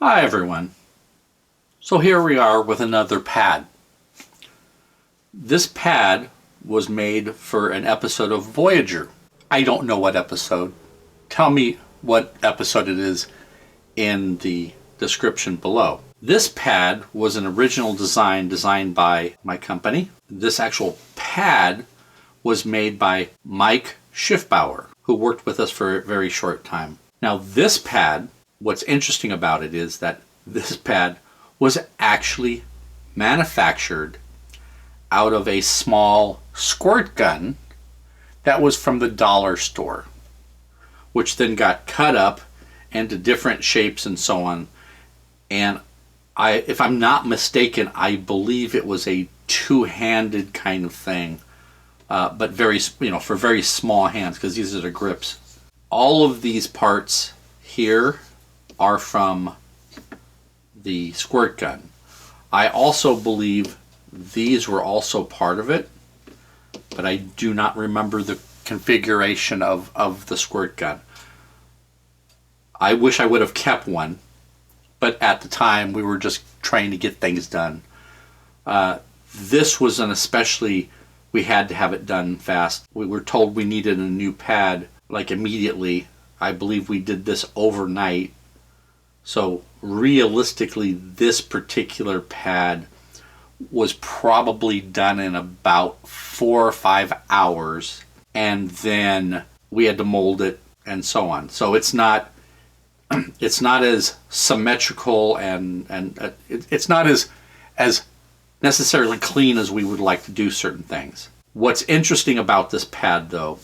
Hi everyone. So here we are with another pad. This pad was made for an episode of Voyager. I don't know what episode. Tell me what episode it is in the description below. This pad was an original design designed by my company. This actual pad was made by Mike Schiffbauer, who worked with us for a very short time. Now this pad, what's interesting about it is that this pad was actually manufactured out of a small squirt gun that was from the dollar store, which then got cut up into different shapes and so on. And if I'm not mistaken, I believe it was a two-handed kind of thing, but very, for very small hands, because these are the grips. All of these parts here are from the squirt gun. I also believe these were also part of it, but I do not remember the configuration of the squirt gun. I wish I would have kept one, but at the time we were just trying to get things done. This was an especially, we had to have it done fast. We were told we needed a new pad like immediately. I believe we did this overnight. So realistically, this particular pad was probably done in about 4 or 5 hours, and then we had to mold it and so on. So it's not as symmetrical and it's not as necessarily clean as we would like to do certain things. What's interesting about this pad though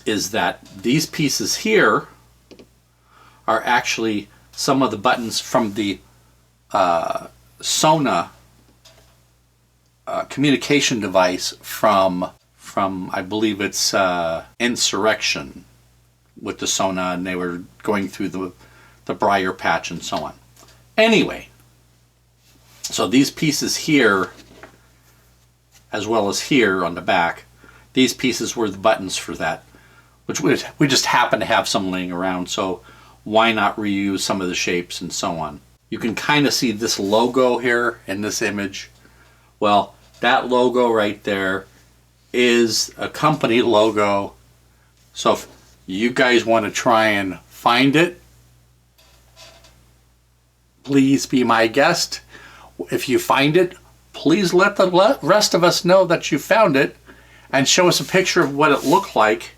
is that these pieces here are actually some of the buttons from the Sona communication device from I believe it's Insurrection with the Sona, and they were going through the briar patch and so on. Anyway, so these pieces here, as well as here on the back, these pieces were the buttons for that, which we just happen to have some laying around, so why not reuse some of the shapes and so on. You can kind of see this logo here in this image. Well, that logo right there is a company logo. So if you guys want to try and find it, please be my guest. If you find it, please let the rest of us know that you found it and show us a picture of what it looked like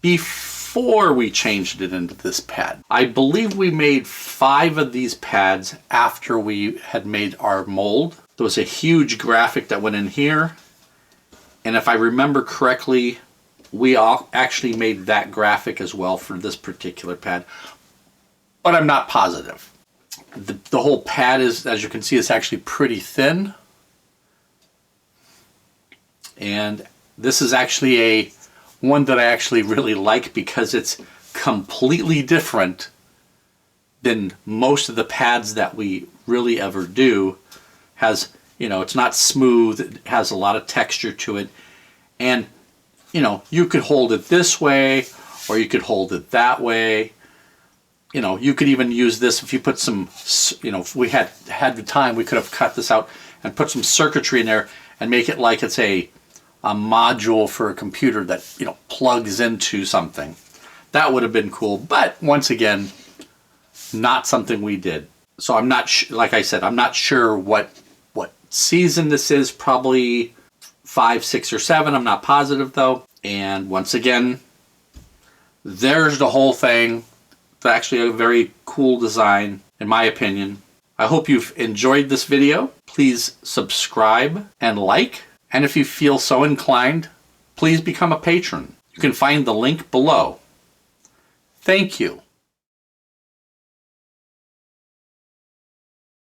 before we changed it into this pad. I believe we made 5 of these pads after we had made our mold. There was a huge graphic that went in here, and if I remember correctly, we all actually made that graphic as well for this particular pad, but I'm not positive. The whole pad is, as you can see, it's actually pretty thin, and this is actually one that I actually really like because it's completely different than most of the pads that we really ever do. Has, it's not smooth, it has a lot of texture to it, and you could hold it this way or you could hold it that way. You could even use this if you put some, if we had the time, we could have cut this out and put some circuitry in there and make it like it's a module for a computer that plugs into something. That would have been cool, but once again, not something we did. So I'm not like I said, I'm not sure what season this is. Probably 5, 6, or 7. I'm not positive though. And once again, there's the whole thing. It's actually a very cool design, in my opinion. I hope you've enjoyed this video. Please subscribe and like. And if you feel so inclined, please become a patron. You can find the link below. Thank you.